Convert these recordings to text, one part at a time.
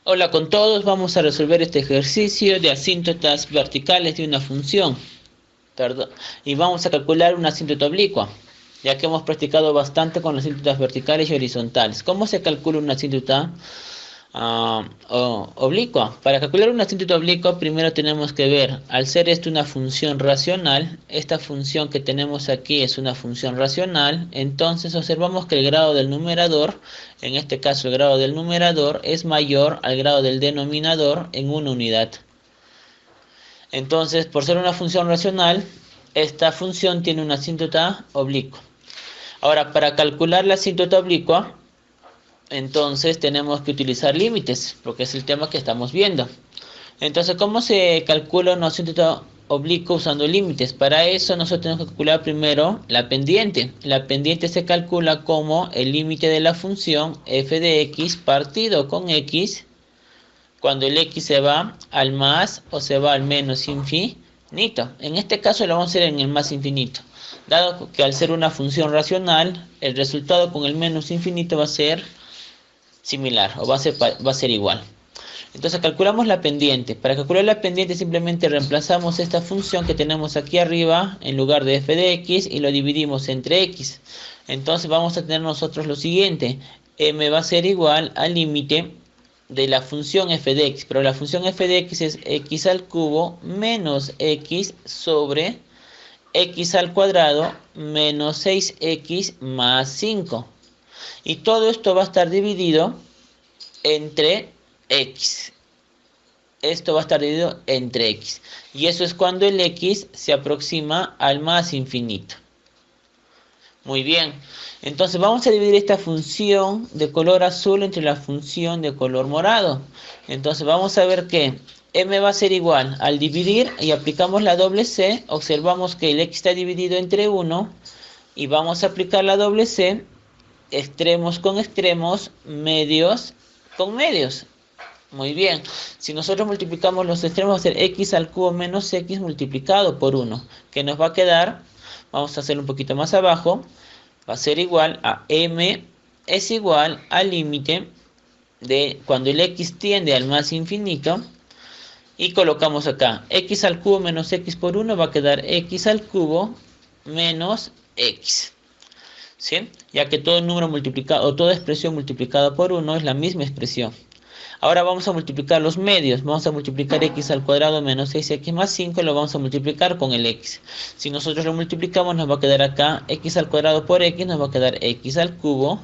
Hola con todos, vamos a resolver este ejercicio de asíntotas verticales de una función, perdón, y vamos a calcular una asíntota oblicua, ya que hemos practicado bastante con las asíntotas verticales y horizontales. ¿Cómo se calcula una asíntota oblicua? Para calcular una asíntota oblicua, primero tenemos que ver, al ser esto una función racional, esta función que tenemos aquí es una función racional, entonces observamos que el grado del numerador, en este caso el grado del numerador, es mayor al grado del denominador en una unidad. Entonces, por ser una función racional, esta función tiene una asíntota oblicua. Ahora, para calcular la asíntota oblicua, entonces tenemos que utilizar límites, porque es el tema que estamos viendo. Entonces, ¿cómo se calcula una asíntota oblicua usando límites? Para eso nosotros tenemos que calcular primero la pendiente. La pendiente se calcula como el límite de la función f de x partido con x cuando el x se va al más o se va al menos infinito. En este caso lo vamos a hacer en el más infinito. Dado que al ser una función racional, el resultado con el menos infinito va a ser similar o va a ser igual. Entonces calculamos la pendiente. Para calcular la pendiente simplemente reemplazamos esta función que tenemos aquí arriba en lugar de f de x y lo dividimos entre x. Entonces vamos a tener nosotros lo siguiente. M va a ser igual al límite de la función f de x, pero la función f de x es x al cubo menos x sobre x al cuadrado menos 6x más 5. Y todo esto va a estar dividido entre x. Esto va a estar dividido entre x. Y eso es cuando el x se aproxima al más infinito. Muy bien. Entonces vamos a dividir esta función de color azul entre la función de color morado. Entonces vamos a ver que m va a ser igual al dividir y aplicamos la doble c. Observamos que el x está dividido entre 1 y vamos a aplicar la doble c. Extremos con extremos, medios con medios. Muy bien, si nosotros multiplicamos los extremos va a ser x al cubo menos x multiplicado por 1, que nos va a quedar, vamos a hacerlo un poquito más abajo, va a ser igual a m es igual al límite de cuando el x tiende al más infinito, y colocamos acá, x al cubo menos x por 1 va a quedar x al cubo menos x. ¿Sí? Ya que todo número multiplicado o toda expresión multiplicada por 1 es la misma expresión. Ahora vamos a multiplicar los medios. Vamos a multiplicar x al cuadrado menos 6x más 5 y lo vamos a multiplicar con el x. Si nosotros lo multiplicamos nos va a quedar acá x al cuadrado por x, nos va a quedar x al cubo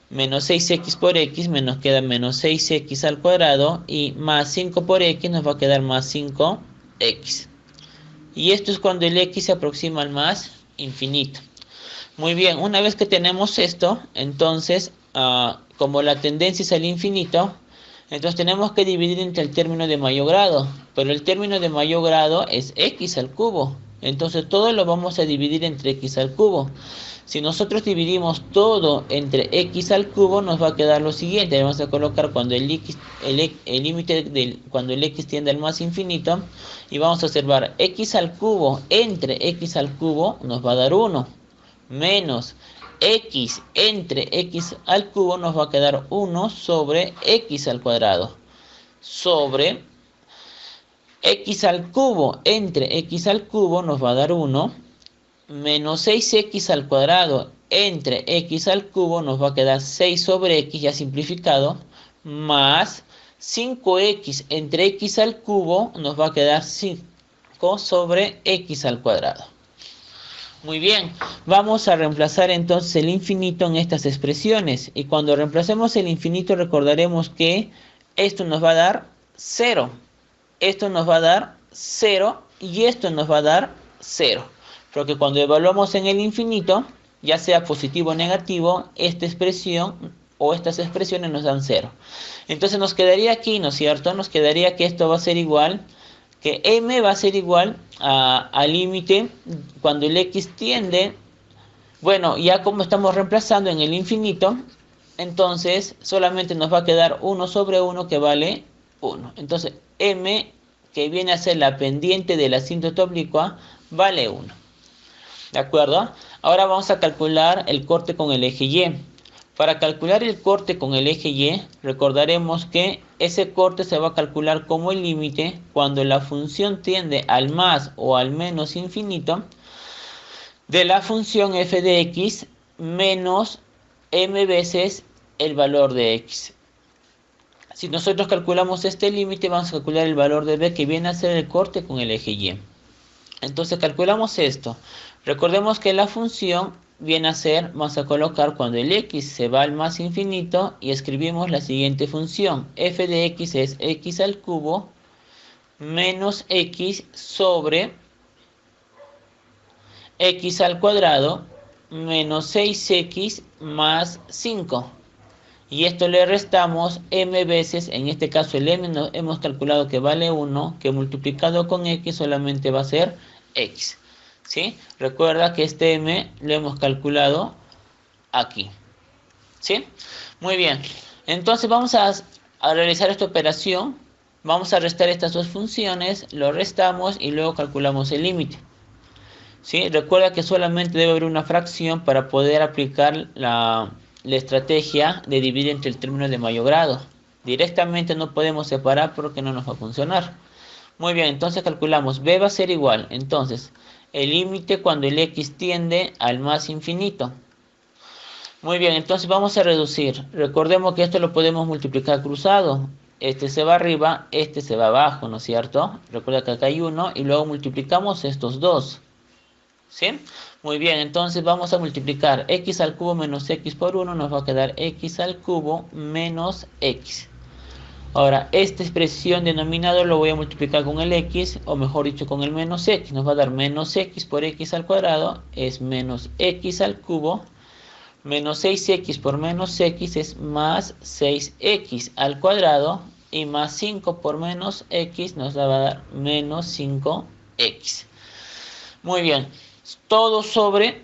menos 6x por x, nos queda menos 6x al cuadrado y más 5 por x nos va a quedar más 5x. Y esto es cuando el x se aproxima al más infinito. Muy bien, una vez que tenemos esto, entonces, como la tendencia es al infinito, entonces tenemos que dividir entre el término de mayor grado. Pero el término de mayor grado es x al cubo. Entonces todo lo vamos a dividir entre x al cubo. Si nosotros dividimos todo entre x al cubo, nos va a quedar lo siguiente. Vamos a colocar cuando el límite cuando el x tiende al más infinito. Y vamos a observar x al cubo entre x al cubo nos va a dar 1. Menos x entre x al cubo nos va a quedar 1 sobre x al cuadrado. Sobre x al cubo entre x al cubo nos va a dar 1. Menos 6x al cuadrado entre x al cubo nos va a quedar 6 sobre x ya simplificado. Más 5x entre x al cubo nos va a quedar 5 sobre x al cuadrado. Muy bien, vamos a reemplazar entonces el infinito en estas expresiones. Y cuando reemplacemos el infinito recordaremos que esto nos va a dar 0. Esto nos va a dar 0 y esto nos va a dar 0. Porque cuando evaluamos en el infinito, ya sea positivo o negativo, esta expresión o estas expresiones nos dan 0. Entonces nos quedaría aquí, ¿no es cierto? Nos quedaría que esto va a ser igual, que m va a ser igual al límite cuando el x tiende, bueno, ya como estamos reemplazando en el infinito, entonces solamente nos va a quedar 1 sobre 1 que vale 1. Entonces m, que viene a ser la pendiente de la asíntota oblicua, vale 1. ¿De acuerdo? Ahora vamos a calcular el corte con el eje Y. Para calcular el corte con el eje Y, recordaremos que ese corte se va a calcular como el límite cuando la función tiende al más o al menos infinito de la función f de x menos m veces el valor de x. Si nosotros calculamos este límite, vamos a calcular el valor de b, que viene a ser el corte con el eje Y. Entonces calculamos esto. Recordemos que la función viene a ser, vamos a colocar cuando el x se va al más infinito y escribimos la siguiente función. F de x es x al cubo menos x sobre x al cuadrado menos 6x más 5. Y esto le restamos m veces, en este caso el m hemos calculado que vale 1, que multiplicado con x solamente va a ser x. ¿Sí? Recuerda que este m lo hemos calculado aquí. ¿Sí? Muy bien. Entonces vamos a realizar esta operación. Vamos a restar estas dos funciones, lo restamos y luego calculamos el límite. ¿Sí? Recuerda que solamente debe haber una fracción para poder aplicar la estrategia de dividir entre el término de mayor grado. Directamente no podemos separar porque no nos va a funcionar. Muy bien, entonces calculamos. B va a ser igual. Entonces, el límite cuando el x tiende al más infinito. Muy bien, entonces vamos a reducir. Recordemos que esto lo podemos multiplicar cruzado. Este se va arriba, este se va abajo, ¿no es cierto? Recuerda que acá hay 1 y luego multiplicamos estos dos. ¿Sí? Muy bien, entonces vamos a multiplicar x al cubo menos x por 1, nos va a quedar x al cubo menos x. Ahora, esta expresión denominador lo voy a multiplicar con el x, o mejor dicho con el menos x. Nos va a dar menos x por x al cuadrado, es menos x al cubo, menos 6x por menos x es más 6x al cuadrado, y más 5 por menos x nos va a dar menos 5x. Muy bien. Todo sobre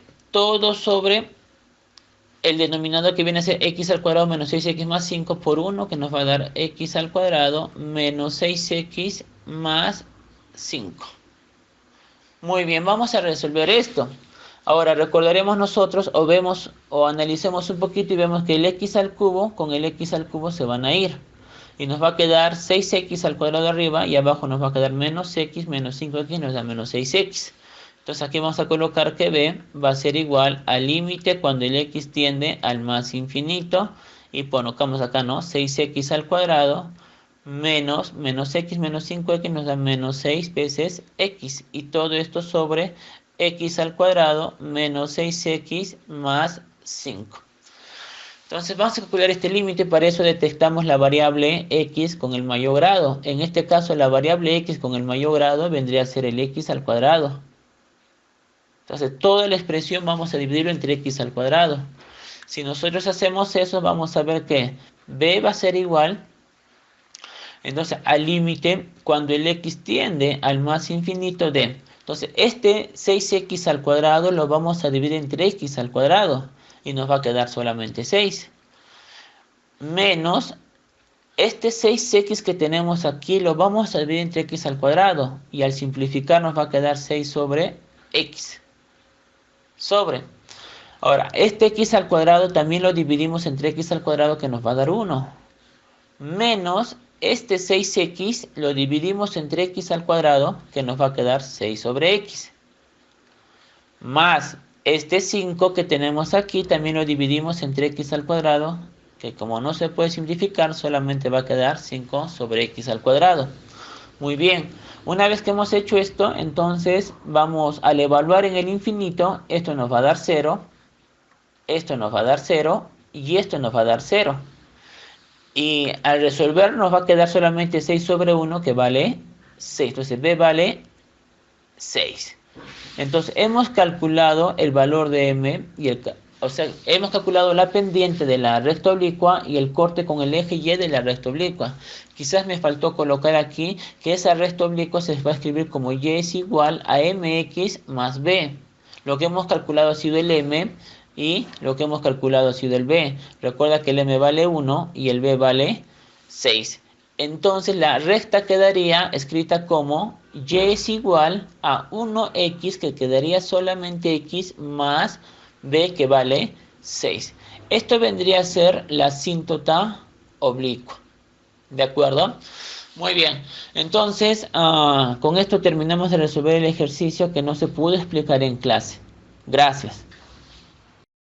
el denominador, que viene a ser x al cuadrado menos 6x más 5 por 1, que nos va a dar x al cuadrado menos 6x más 5. Muy bien, vamos a resolver esto. Ahora recordaremos nosotros o vemos o analicemos un poquito y vemos que el x al cubo con el x al cubo se van a ir. Y nos va a quedar 6x al cuadrado arriba y abajo nos va a quedar menos x menos 5x nos da menos 6x. Entonces aquí vamos a colocar que b va a ser igual al límite cuando el x tiende al más infinito. Y colocamos acá, ¿no? 6x al cuadrado menos x menos 5x nos da menos 6 veces x. Y todo esto sobre x al cuadrado menos 6x más 5. Entonces vamos a calcular este límite. Para eso detectamos la variable x con el mayor grado. En este caso la variable x con el mayor grado vendría a ser el x al cuadrado. Entonces toda la expresión vamos a dividirlo entre x al cuadrado. Si nosotros hacemos eso, vamos a ver que b va a ser igual, entonces, al límite cuando el x tiende al más infinito de. Entonces este 6x al cuadrado lo vamos a dividir entre x al cuadrado y nos va a quedar solamente 6. Menos este 6x que tenemos aquí lo vamos a dividir entre x al cuadrado y al simplificar nos va a quedar 6 sobre x. Ahora, este x al cuadrado también lo dividimos entre x al cuadrado, que nos va a dar 1. Menos este 6x lo dividimos entre x al cuadrado, que nos va a quedar 6 sobre x. Más este 5 que tenemos aquí también lo dividimos entre x al cuadrado, que como no se puede simplificar, solamente va a quedar 5 sobre x al cuadrado. Muy bien, una vez que hemos hecho esto, entonces vamos al evaluar en el infinito. Esto nos va a dar 0, esto nos va a dar 0 y esto nos va a dar 0. Y al resolver nos va a quedar solamente 6 sobre 1, que vale 6. Entonces b vale 6. Entonces hemos calculado el valor de m, hemos calculado la pendiente de la recta oblicua y el corte con el eje Y de la recta oblicua. Quizás me faltó colocar aquí que esa recta oblicua se va a escribir como y es igual a mx más b. Lo que hemos calculado ha sido el m y lo que hemos calculado ha sido el b. Recuerda que el m vale 1 y el b vale 6. Entonces la recta quedaría escrita como y es igual a 1x, que quedaría solamente x, más b, que vale 6. Esto vendría a ser la asíntota oblicua. ¿De acuerdo? Muy bien. Entonces, con esto terminamos de resolver el ejercicio que no se pudo explicar en clase. Gracias.